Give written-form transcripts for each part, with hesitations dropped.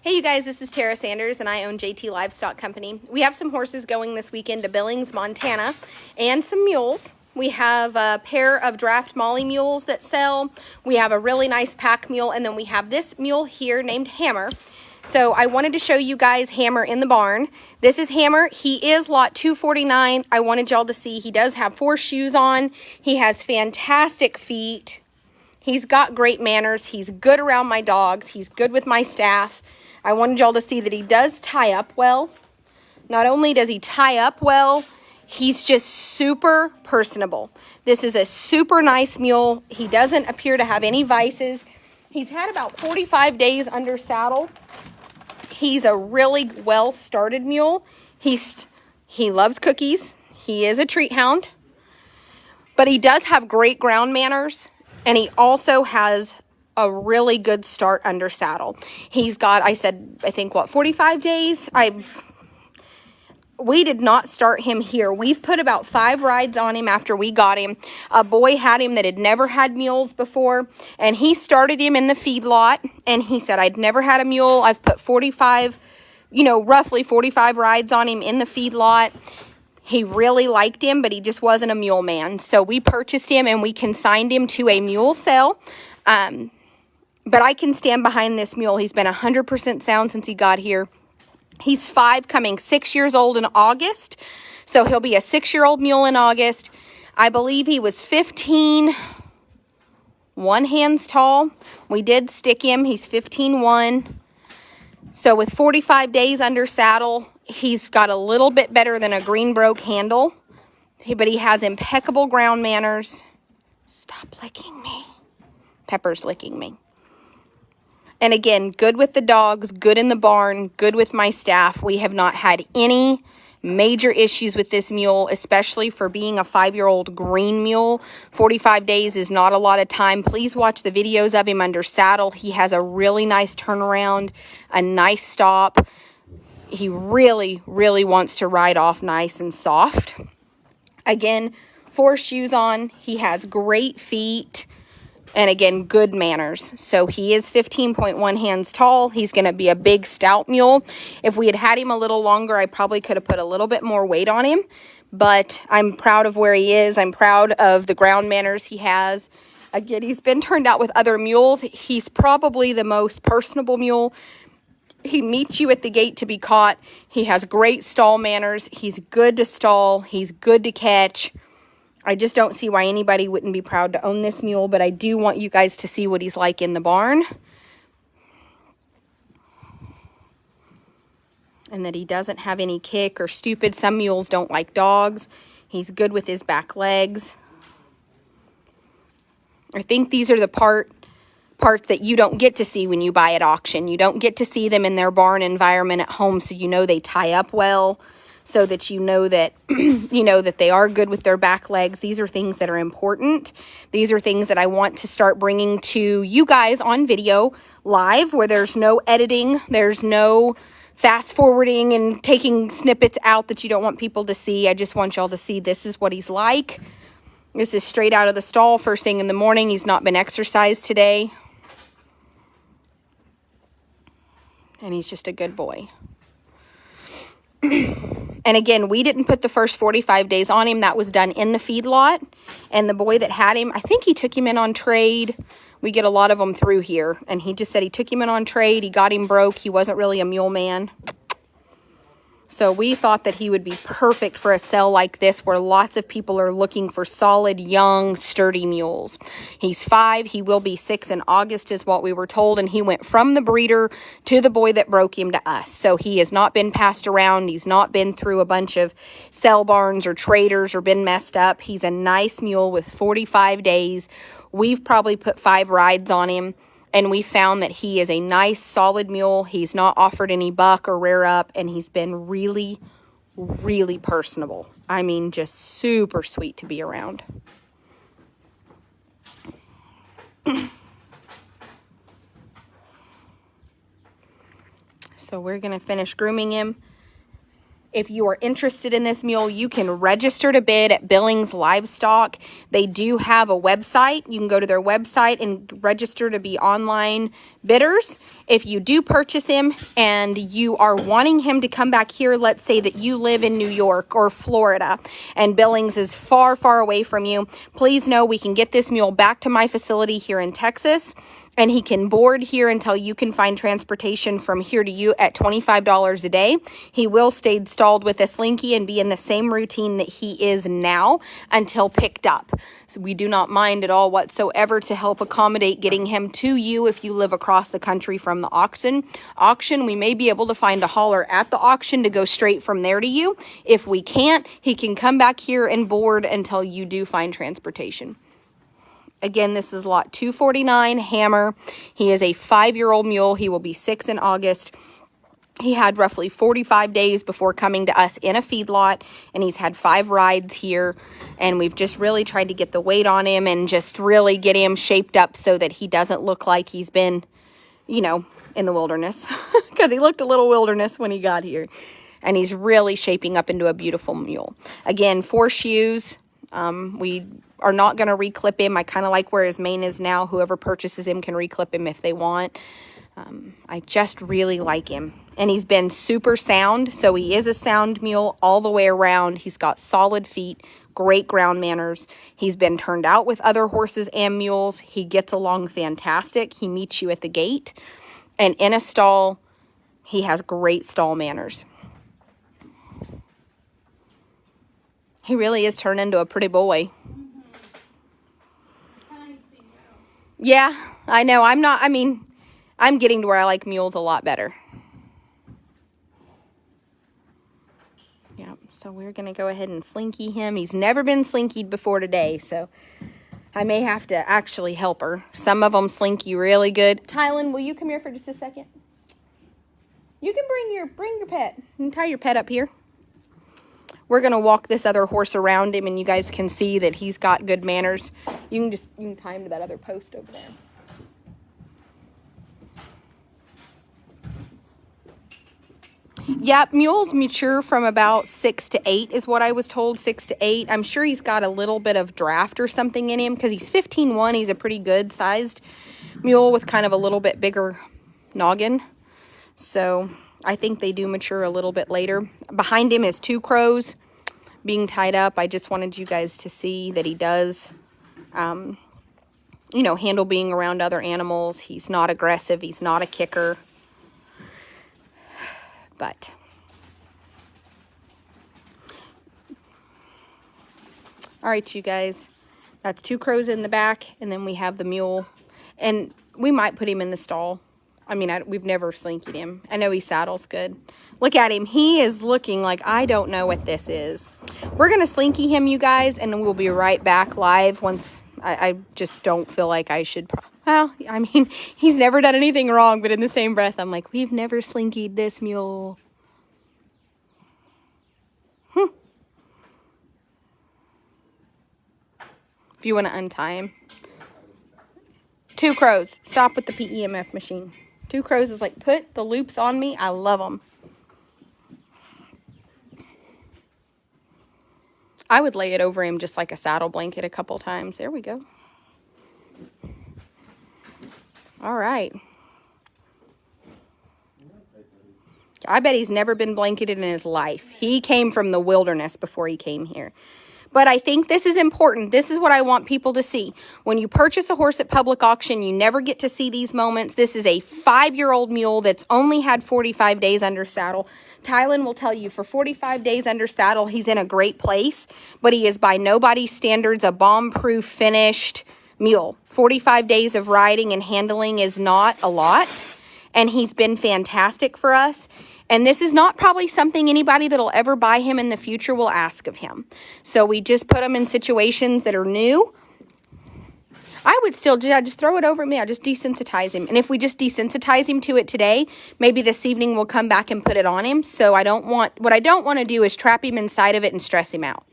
Hey you guys, this is Tara Sanders and I own JT Livestock Company. We have some horses going this weekend to Billings, Montana, and some mules. We have a pair of draft Molly mules that sell. We have a really nice pack mule, and then we have this mule here named Hammer. So I wanted to show you guys Hammer in the barn. This is Hammer. He is lot 249. I wanted y'all to see he does have 4 shoes on. He has fantastic feet. He's got great manners. He's good around my dogs. He's good with my staff. I wanted y'all to see that he does tie up well. Not only does he tie up well, he's just super personable. This is a super nice mule. He doesn't appear to have any vices. He's had about 45 days under saddle. He's a really well-started mule. He loves cookies. He is a treat hound. But he does have great ground manners. And he also has a really good start under saddle. He's got, I think, 45 days? We did not start him here. We've put about 5 rides on him after we got him. A boy had him that had never had mules before, and he started him in the feedlot, and he said, I'd never had a mule. I've put 45, roughly 45 rides on him in the feedlot. He really liked him, but he just wasn't a mule man. So we purchased him, and we consigned him to a mule sale. But I can stand behind this mule. He's been 100% sound since he got here. He's 5, coming 6 years old in August. So he'll be a 6-year-old mule in August. I believe he was 15, 1 hands tall. We did stick him. He's 15-1. So with 45 days under saddle, he's got a little bit better than a Greenbroke handle. But he has impeccable ground manners. Stop licking me. Pepper's licking me. And again, good with the dogs, good in the barn, good with my staff. We have not had any major issues with this mule, especially for being a 5-year-old green mule. 45 days is not a lot of time. Please watch the videos of him under saddle. He has a really nice turnaround, a nice stop. He really, really wants to ride off nice and soft. Again, 4 shoes on. He has great feet. And again, good manners. So he is 15.1 hands tall. He's going to be a big stout mule. If we had had him a little longer, I probably could have put a little bit more weight on him. But I'm proud of where he is. I'm proud of the ground manners he has. Again, he's been turned out with other mules. He's probably the most personable mule. He meets you at the gate to be caught. He has great stall manners. He's good to stall. He's good to catch. I just don't see why anybody wouldn't be proud to own this mule, but I do want you guys to see what he's like in the barn. And that he doesn't have any kick or stupid. Some mules don't like dogs. He's good with his back legs. I think these are the parts that you don't get to see when you buy at auction. You don't get to see them in their barn environment at home, so you know they tie up well. So that you know that, that they are good with their back legs. These are things that are important. These are things that I want to start bringing to you guys on video live, where there's no editing. There's no fast forwarding and taking snippets out that you don't want people to see. I just want y'all to see this is what he's like. This is straight out of the stall first thing in the morning. He's not been exercised today. And he's just a good boy. And again, we didn't put the first 45 days on him. That was done in the feedlot. And the boy that had him, I think he took him in on trade. We get a lot of them through here. And he just said he took him in on trade. He got him broke. He wasn't really a mule man. So we thought that he would be perfect for a sale like this, where lots of people are looking for solid, young, sturdy mules. He's 5. He will be 6 in August is what we were told. And he went from the breeder to the boy that broke him to us. So he has not been passed around. He's not been through a bunch of sell barns or traders or been messed up. He's a nice mule with 45 days. We've probably put 5 rides on him. And we found that he is a nice, solid mule. He's not offered any buck or rear up. And he's been really, really personable. I mean, just super sweet to be around. So we're going to finish grooming him. If you are interested in this mule, you can register to bid at Billings Livestock. They do have a website. You can go to their website and register to be online bidders. If you do purchase him and you are wanting him to come back here, let's say that you live in New York or Florida and Billings is far, far away from you, please know we can get this mule back to my facility here in Texas, and he can board here until you can find transportation from here to you at $25 a day. He will stay installed with a slinky and be in the same routine that he is now until picked up. So we do not mind at all whatsoever to help accommodate getting him to you if you live across the country from the auction. We may be able to find a hauler at the auction to go straight from there to you. If we can't, he can come back here and board until you do find transportation. Again, this is lot 249, Hammer. He is a 5-year-old mule. He will be 6 in August. He had roughly 45 days before coming to us in a feedlot, and he's had 5 rides here, and we've just really tried to get the weight on him and just really get him shaped up so that he doesn't look like he's been, you know, in the wilderness, because he looked a little wilderness when he got here, and he's really shaping up into a beautiful mule. Again, 4 shoes. We are not going to reclip him. I kind of like where his mane is now. Whoever purchases him can reclip him if they want. I just really like him. And he's been super sound, so he is a sound mule all the way around. He's got solid feet, great ground manners. He's been turned out with other horses and mules. He gets along fantastic. He meets you at the gate. And in a stall, he has great stall manners. He really is turned into a pretty boy. Yeah, I know. I'm getting to where I like mules a lot better. Yeah, so we're going to go ahead and slinky him. He's never been slinkied before today, so I may have to actually help her. Some of them slinky really good. Tylen, will you come here for just a second? You can bring your pet and tie your pet up here. We're going to walk this other horse around him, and you guys can see that he's got good manners. You can tie him to that other post over there. Yep, mules mature from about 6 to 8 is what I was told, 6 to 8. I'm sure he's got a little bit of draft or something in him because he's 15-1. He's a pretty good sized mule with kind of a little bit bigger noggin. So I think they do mature a little bit later. Behind him is 2 crows being tied up. I just wanted you guys to see that he does, you know, handle being around other animals. He's not aggressive. He's not a kicker. But all right, you guys, that's 2 crows in the back, and then we have the mule, and we might put him in the stall. I mean, we've never slinkied him. I know he saddles good. Look at him. He is looking like I don't know what this is. We're going to slinky him, you guys, and we'll be right back live once. I just don't feel like I should. Well, I mean, he's never done anything wrong, but in the same breath, I'm like, we've never slinkied this mule. If you want to untie him. 2 crows. Stop with the PEMF machine. 2 crows is like, put the loops on me. I love them. I would lay it over him just like a saddle blanket a couple times. There we go. All right. I bet he's never been blanketed in his life. He came from the wilderness before he came here. But I think this is important. This is what I want people to see. When you purchase a horse at public auction, you never get to see these moments. This is a 5-year-old mule that's only had 45 days under saddle. Tylen will tell you for 45 days under saddle, he's in a great place, but he is by nobody's standards a bomb-proof finished mule. 45 days of riding and handling is not a lot, and he's been fantastic for us. And this is not probably something anybody that'll ever buy him in the future will ask of him. So we just put him in situations that are new. I would still just throw it over me. I just desensitize him. And if we just desensitize him to it today, maybe this evening we'll come back and put it on him. So what I don't want to do is trap him inside of it and stress him out.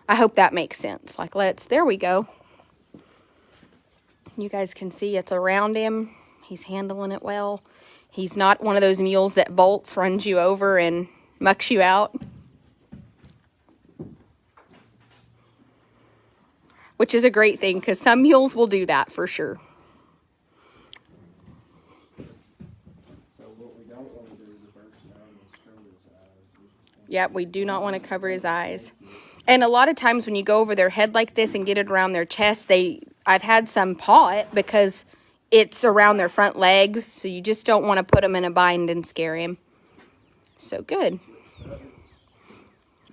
I hope that makes sense. Like, there we go. You guys can see it's around him. He's handling it well. He's not one of those mules that bolts, runs you over, and Mucks you out. Which is a great thing, because some mules will do that for sure. So what we don't want to do is the first time is cover his eyes. Yep, we do not want to cover his eyes. And a lot of times when you go over their head like this and get it around their chest, I've had some paw it because it's around their front legs. So you just don't want to put them in a bind and scare him. So good.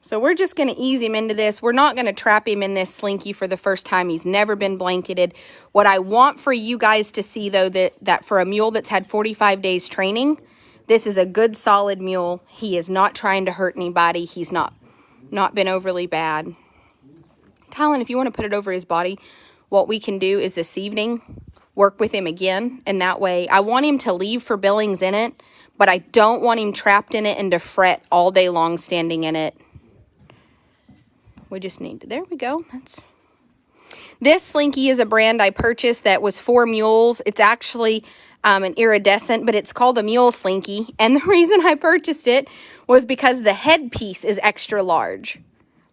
So we're just going to ease him into this. We're not going to trap him in this slinky for the first time. He's never been blanketed. What I want for you guys to see, though, that for a mule that's had 45 days training, this is a good, solid mule. He is not trying to hurt anybody. He's not been overly bad. Talon, if you want to put it over his body, what we can do is this evening work with him again. And that way, I want him to leave for Billings in it, but I don't want him trapped in it and to fret all day long standing in it. We just need to, there we go. This slinky is a brand I purchased that was for mules. It's actually an iridescent, but it's called a mule slinky. And the reason I purchased it was because the headpiece is extra large.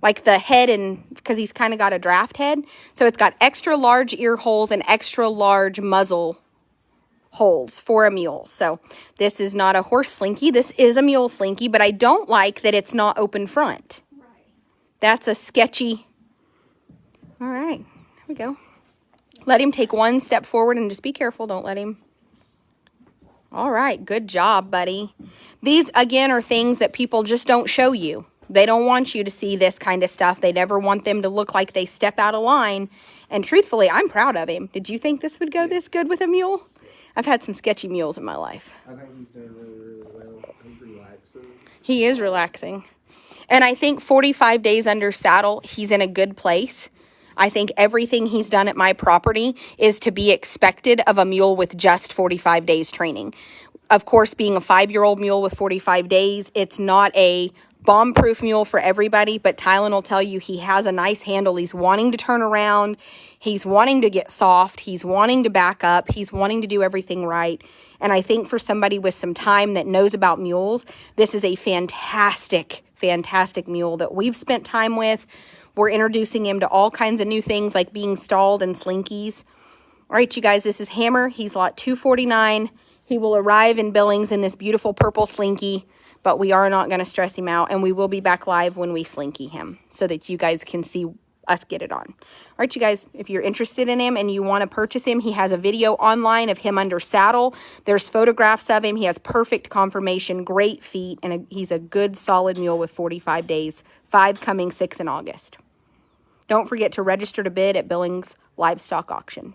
Like the head, because he's kind of got a draft head. So it's got extra large ear holes and extra large muzzle holes for a mule. So this is not a horse slinky. This is a mule slinky, but I don't like that it's not open front. That's a sketchy. All right, here we go. Let him take one step forward and just be careful. Don't let him. All right, good job, buddy. These, again, are things that people just don't show you. They don't want you to see this kind of stuff. They never want them to look like they step out of line. And truthfully, I'm proud of him. Did you think this would go this good with a mule? I've had some sketchy mules in my life. I think he's doing really, really well. He's relaxing. He is relaxing. And I think 45 days under saddle, he's in a good place. I think everything he's done at my property is to be expected of a mule with just 45 days training. Of course, being a 5-year-old mule with 45 days, it's not a bomb-proof mule for everybody, but Tylen will tell you he has a nice handle. He's wanting to turn around. He's wanting to get soft. He's wanting to back up. He's wanting to do everything right. And I think for somebody with some time that knows about mules, this is a fantastic mule that we've spent time with. We're introducing him to all kinds of new things like being stalled and slinkies. All right, you guys, this is Hammer. He's lot 249. He will arrive in Billings in this beautiful purple slinky, but we are not going to stress him out, and we will be back live when we slinky him so that you guys can see us get it on. All right, you guys, if you're interested in him and you want to purchase him, he has a video online of him under saddle. There's photographs of him. He has perfect conformation, great feet, and he's a good, solid mule with 45 days, 5 coming 6 in August. Don't forget to register to bid at Billings Livestock Auction.